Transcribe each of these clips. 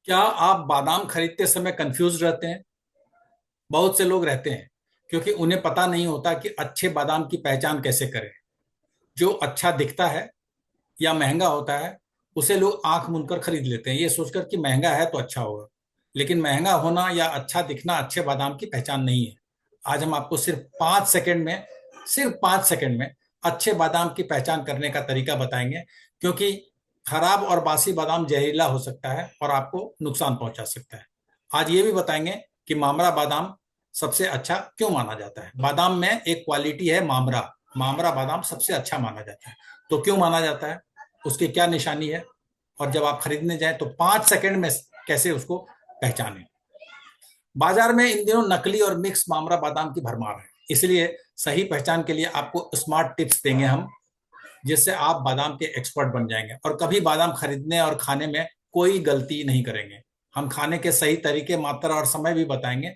क्या आप बादाम खरीदते समय कंफ्यूज रहते हैं? बहुत से लोग रहते हैं क्योंकि उन्हें पता नहीं होता कि अच्छे बादाम की पहचान कैसे करें। जो अच्छा दिखता है या महंगा होता है उसे लोग आंख मूंदकर खरीद लेते हैं, ये सोचकर कि महंगा है तो अच्छा होगा। लेकिन महंगा होना या अच्छा दिखना अच्छे बादाम की पहचान नहीं है। आज हम आपको सिर्फ 5 सेकंड में अच्छे बादाम की पहचान करने का तरीका बताएंगे, क्योंकि खराब और बासी बादाम जहरीला हो सकता है और आपको नुकसान पहुंचा सकता है। आज ये भी बताएंगे कि मामरा बादाम सबसे अच्छा क्यों माना जाता है। बादाम में एक क्वालिटी है मामरा। मामरा बादाम सबसे अच्छा माना जाता है। तो क्यों माना जाता है, उसकी क्या निशानी है, और जब आप खरीदने जाएं तो 5 सेकंड में कैसे उसको पहचानें। बाजार में इन दिनों नकली और मिक्स मामरा बादाम की भरमार है, इसलिए सही पहचान के लिए आपको स्मार्ट टिप्स देंगे हम, जिससे आप बादाम के एक्सपर्ट बन जाएंगे और कभी बादाम खरीदने और खाने में कोई गलती नहीं करेंगे। हम खाने के सही तरीके, मात्रा और समय भी बताएंगे।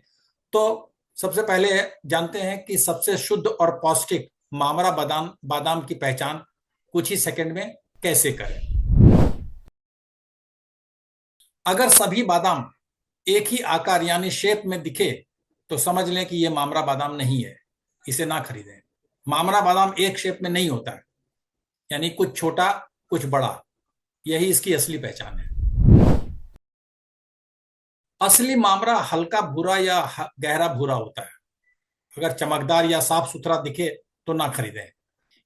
तो सबसे पहले जानते हैं कि सबसे शुद्ध और पौष्टिक मामरा बादाम बादाम की पहचान कुछ ही सेकंड में कैसे करें। अगर सभी बादाम एक ही आकार यानी शेप में दिखे तो समझ लें कि यह मामरा बादाम नहीं है, इसे ना खरीदें। मामरा बादाम एक शेप में नहीं होता है, यानी कुछ छोटा कुछ बड़ा, यही इसकी असली पहचान है। असली मामरा हल्का भूरा या गहरा भूरा होता है। अगर चमकदार या साफ सुथरा दिखे तो ना खरीदें,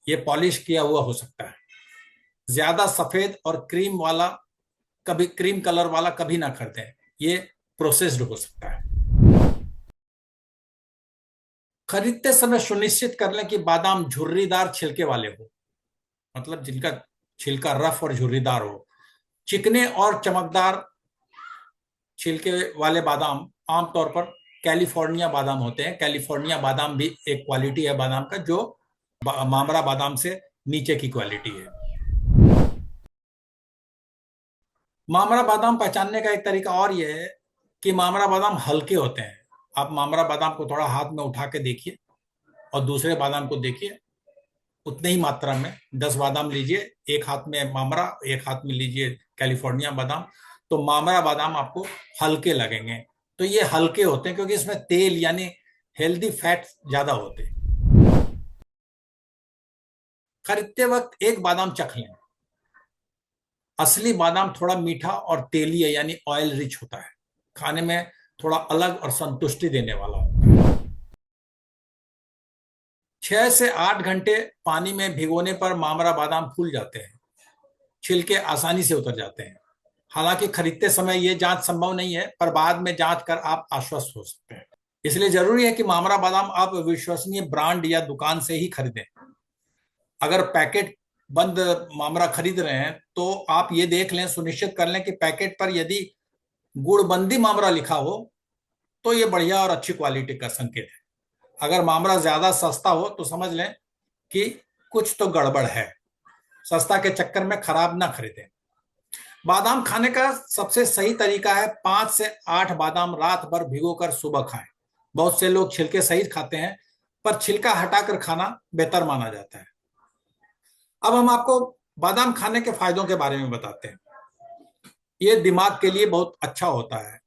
यह पॉलिश किया हुआ हो सकता है। ज्यादा सफेद और क्रीम कलर वाला कभी ना खरीदें, ये प्रोसेस्ड हो सकता है। खरीदते समय सुनिश्चित कर लें कि बादाम झुर्रीदार छिलके वाले हो, मतलब जिनका छिलका रफ और झुर्रीदार हो। चिकने और चमकदार छिलके वाले बादाम आमतौर पर कैलिफोर्निया बादाम होते हैं। कैलिफोर्निया बादाम भी एक क्वालिटी है बादाम का, जो मामरा बादाम से नीचे की क्वालिटी है। मामरा बादाम पहचानने का एक तरीका और यह है कि मामरा बादाम हल्के होते हैं। आप मामरा बादाम को थोड़ा हाथ में उठा के देखिए और दूसरे बादाम को देखिए, उतने ही मात्रा में 10 बादाम लीजिए, एक हाथ में मामरा, एक हाथ में लीजिए कैलिफोर्निया बादाम, तो मामरा बादाम आपको हल्के लगेंगे। तो ये हल्के होते हैं क्योंकि इसमें तेल यानी हेल्दी फैट ज्यादा होते हैं। खरीदते वक्त एक बादाम चख लें। असली बादाम थोड़ा मीठा और तेलीय यानी ऑयल रिच होता है, खाने में थोड़ा अलग और संतुष्टि देने वाला होता है। 6 से 8 घंटे पानी में भिगोने पर मामरा बादाम फूल जाते हैं, छिलके आसानी से उतर जाते हैं। हालांकि खरीदते समय यह जांच संभव नहीं है, पर बाद में जांच कर आप आश्वस्त हो सकते हैं। इसलिए जरूरी है कि मामरा बादाम आप विश्वसनीय ब्रांड या दुकान से ही खरीदें। अगर पैकेट बंद मामरा खरीद रहे हैं तो आप ये देख लें, सुनिश्चित कर लें कि पैकेट पर यदि गुड़बंदी मामरा लिखा हो तो ये बढ़िया और अच्छी क्वालिटी का संकेत है। अगर मामरा ज्यादा सस्ता हो तो समझ लें कि कुछ तो गड़बड़ है। सस्ता के चक्कर में खराब ना खरीदें। बादाम खाने का सबसे सही तरीका है 5 से 8 बादाम रात भर भिगोकर सुबह खाएं। बहुत से लोग छिलके सहित खाते हैं, पर छिलका हटाकर खाना बेहतर माना जाता है। अब हम आपको बादाम खाने के फायदों के बारे में बताते हैं। ये दिमाग के लिए बहुत अच्छा होता है,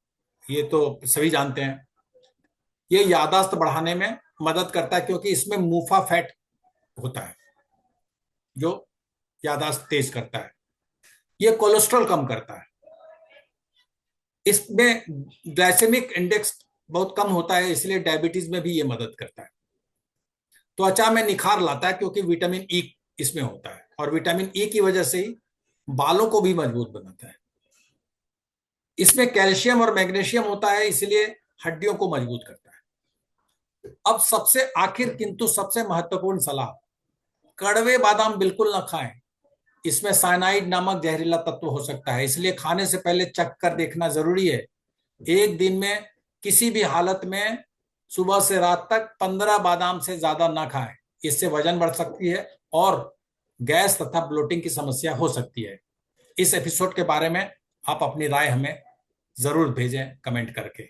ये तो सभी जानते हैं। ये याददाश्त बढ़ाने में मदद करता है क्योंकि इसमें मूफा फैट होता है जो याददाश्त तेज करता है। ये कोलेस्ट्रॉल कम करता है। इसमें ग्लाइसेमिक इंडेक्स बहुत कम होता है, इसलिए डायबिटीज में भी ये मदद करता है। त्वचा में निखार लाता है क्योंकि विटामिन ई इसमें होता है, और विटामिन ई की वजह से ही बालों को भी मजबूत बनाता है। इसमें कैल्शियम और मैग्नीशियम होता है, इसलिए हड्डियों को मजबूत करता है। अब सबसे आखिर किंतु सबसे महत्वपूर्ण सलाह, कड़वे बादाम बिल्कुल ना खाएं। इसमें साइनाइड नामक जहरीला तत्व हो सकता है, इसलिए खाने से पहले चख कर देखना जरूरी है। एक दिन में किसी भी हालत में सुबह से रात तक 15 बादाम से ज्यादा ना खाएं। इससे वजन बढ़ सकती है और गैस तथा ब्लोटिंग की समस्या हो सकती है। इस एपिसोड के बारे में आप अपनी राय हमें जरूर भेजें कमेंट करके।